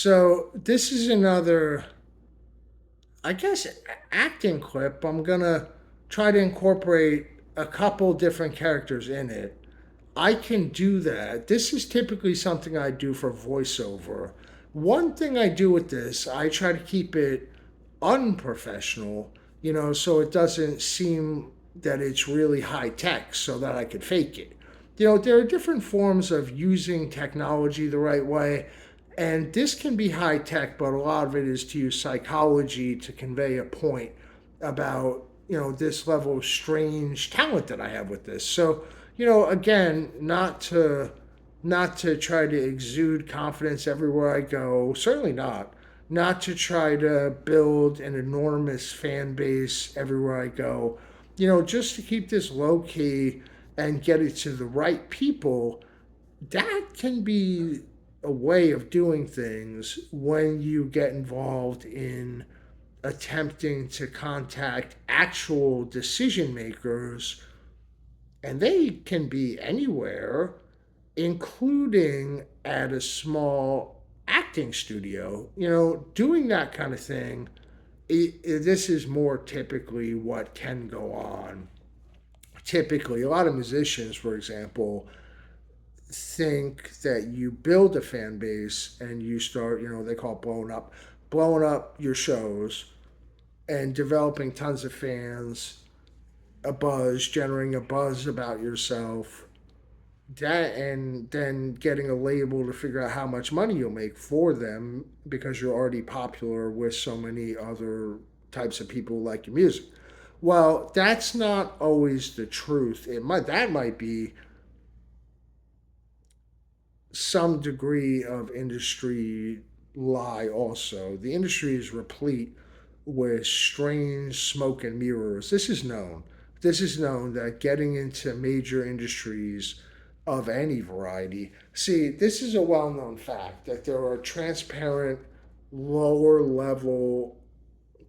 So this is another, I guess, acting clip. I'm gonna try to incorporate a couple different characters in it. I can do that. This is typically something I do for voiceover. One thing I do with this, I try to keep it unprofessional, so it doesn't seem that it's really high tech so that I could fake it. There are different forms of using technology the right way, and this can be high tech, but a lot of it is to use psychology to convey a point about, this level of strange talent that I have with this. So, again, not to try to exude confidence everywhere I go, certainly not to try to build an enormous fan base everywhere I go, just to keep this low key and get it to the right people. That can be a way of doing things when you get involved in attempting to contact actual decision makers, and they can be anywhere, including at a small acting studio. Doing that kind of thing, this is more typically what can go on. Typically, a lot of musicians, for example, think that you build a fan base and you start, they call it blowing up your shows and developing tons of fans, a buzz, generating a buzz about yourself, that, and then getting a label to figure out how much money you'll make for them because you're already popular with so many other types of people who like your music. Well, that's not always the truth. That might be some degree of industry lie also. The industry is replete with strange smoke and mirrors. This is known. This is known that getting into major industries of any variety. See, this is a well known fact that there are transparent, lower level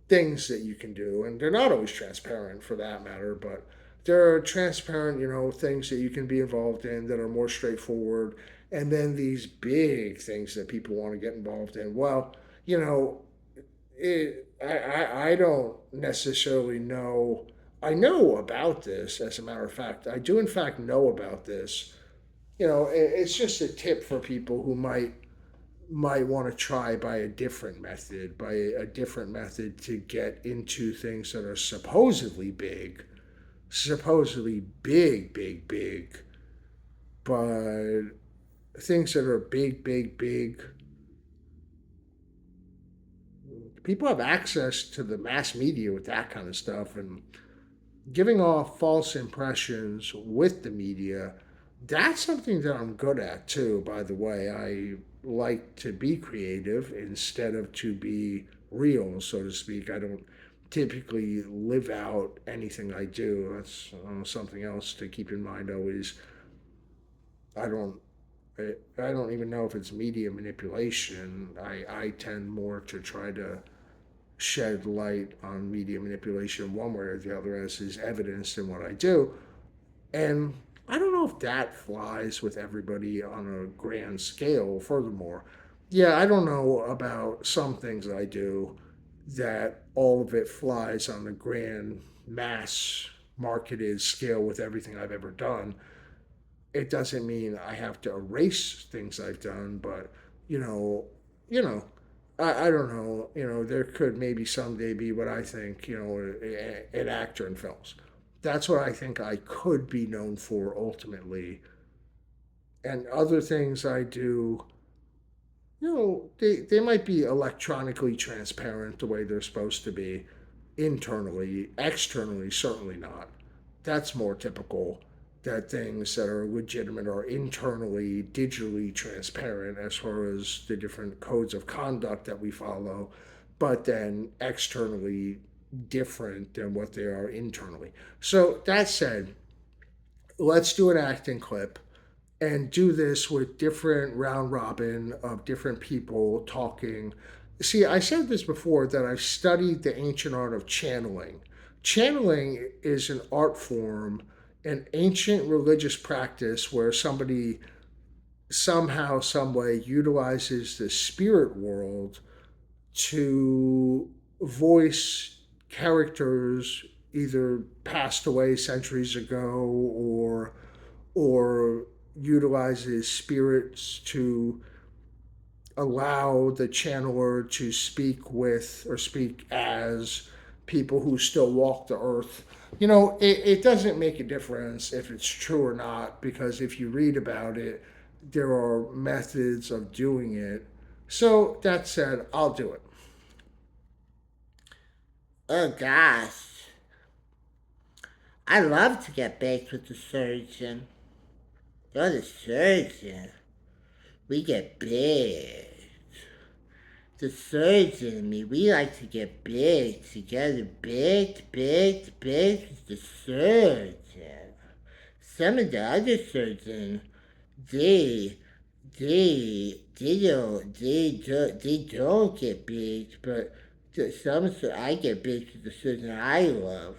things that you can do, and they're not always transparent for that matter, but there are transparent, things that you can be involved in that are more straightforward, and then these big things that people want to get involved in. Well, you know, I don't necessarily know. I know about this, as a matter of fact. I do, in fact, know about this. It's just a tip for people who might want to try by a different method to get into things that are supposedly big, big, big, but things that are big, big, big. People have access to the mass media with that kind of stuff, and giving off false impressions with the media, that's something that I'm good at too, by the way. I like to be creative instead of to be real, so to speak. I don't typically live out anything I do. That's something else to keep in mind always. I don't I don't even know if it's media manipulation. I tend more to try to shed light on media manipulation one way or the other as is evidenced in what I do. And I don't know if that flies with everybody on a grand scale. Furthermore, yeah, I don't know about some things I do that all of it flies on a grand mass marketed scale with everything I've ever done. It doesn't mean I have to erase things I've done, but you know, you know, I don't know. There could maybe someday be what I think, an actor in films. That's what I think I could be known for ultimately. And other things I do, they might be electronically transparent the way they're supposed to be internally, externally, certainly not. That's more typical, that things that are legitimate are internally, digitally transparent as far as the different codes of conduct that we follow, but then externally different than what they are internally. So, that said, let's do an acting clip and do this with different round robin of different people talking. See, I said this before that I've studied the ancient art of channeling. Channeling is an art form, an ancient religious practice where somebody somehow, some way utilizes the spirit world to voice characters either passed away centuries ago or utilizes spirits to allow the channeler to speak with or speak as people who still walk the earth. It doesn't make a difference if it's true or not, because if you read about it, there are methods of doing it. So that said, I'll do it. Oh gosh, I love to get baked with the surgeon. You're the surgeon. We get big. The surgeon and me, we like to get big together. Big with the surgeon. Some of the other surgeons, they, they don't get big, but I get big with the surgeon I love.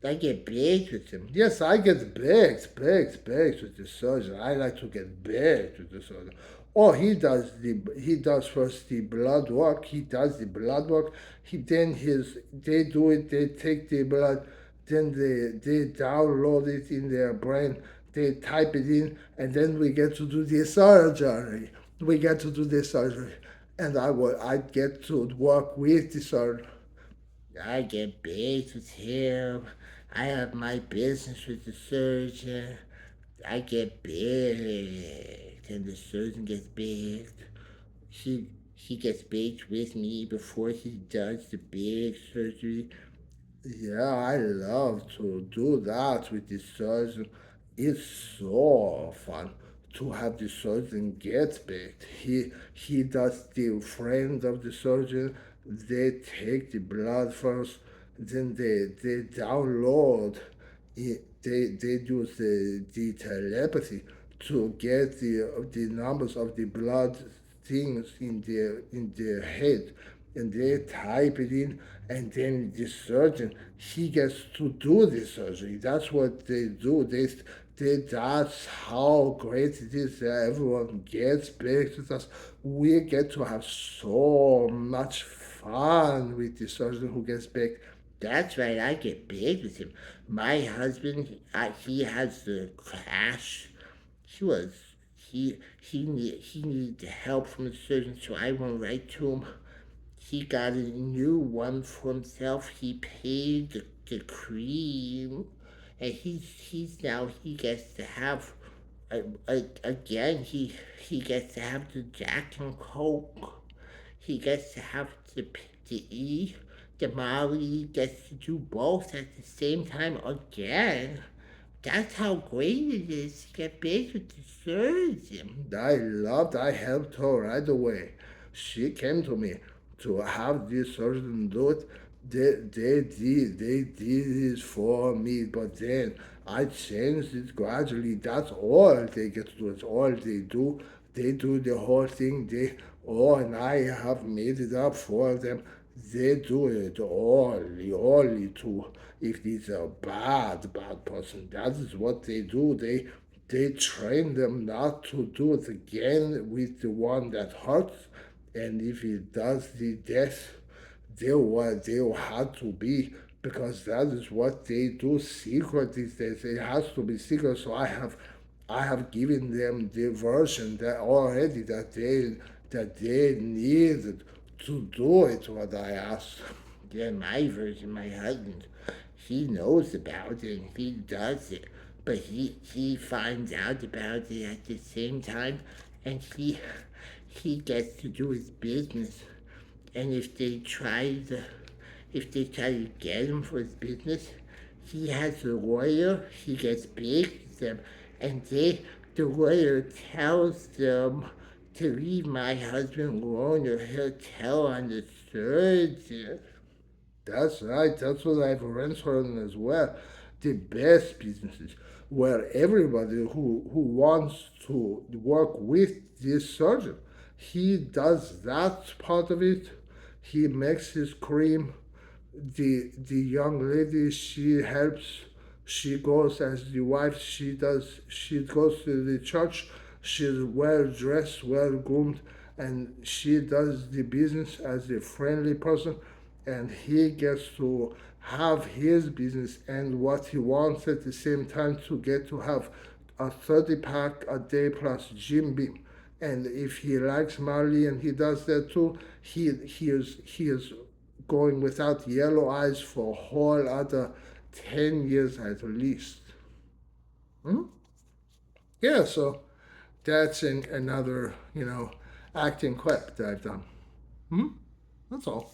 I get big with him. Yes, I get baked with the surgeon. I like to get baked with the surgeon. Oh, he does first the blood work. He does the blood work. They do it. They take the blood, then they download it in their brain. They type it in, and then we get to do the surgery. We get to do the surgery, and I get to work with the surgeon. I get baked with him. I have my business with the surgeon. I get baked, and the surgeon gets baked. He gets baked with me before he does the big surgery. Yeah, I love to do that with the surgeon. It's so fun to have the surgeon get baked. He does the friend of the surgeon. They take the blood first, then they download it. They use the telepathy to get the numbers of the blood things in their head, and they type it in, and then the surgeon, he gets to do the surgery. That's what they do. That's how great it is that everyone gets back to us. We get to have so much fun with the surgeon who gets back. That's right, I get big with him. My husband, he has the crash. He was he needed the help from the surgeon, so I went right to him. He got a new one for himself. He paid the cream, and he's now he gets to have again. He gets to have the Jack and Coke. He gets to have to eat the Molly. Gets to do both at the same time again. That's how great it is to get big with the surgeon. I helped her right away. She came to me to have this surgeon do it. They did this for me, but then I changed it gradually. That's all they get to do. It's all they do. They do the whole thing. And I have made it up for them. They do it only to if he's a bad person. That is what they do. They train them not to do it again with the one that hurts, and if he does the death, they'll have to be, because that is what they do secretly. It has to be secret. So I have given them the version that already that they needed to do it what I asked. Yeah, my version, my husband, he knows about it and he does it, but he finds out about it at the same time, and he gets to do his business. And if they try to get him for his business, he has a lawyer. He gets big with them, and the lawyer tells them to leave my husband alone, or he'll tell on the surgeon. That's right. That's what I've learned as well. The best businesses where everybody who wants to work with this surgeon, he does that part of it. He makes his cream. The young lady, she helps. She goes as the wife. She goes to the church. She's well dressed, well groomed, and she does the business as a friendly person, and he gets to have his business and what he wants at the same time to get to have a 30 pack a day plus Jim Beam. And if he likes Marley and he does that too, he is going without yellow eyes for a whole other 10 years at least. Hmm? Yeah, so that's another, acting quip that I've done. Hmm? That's all.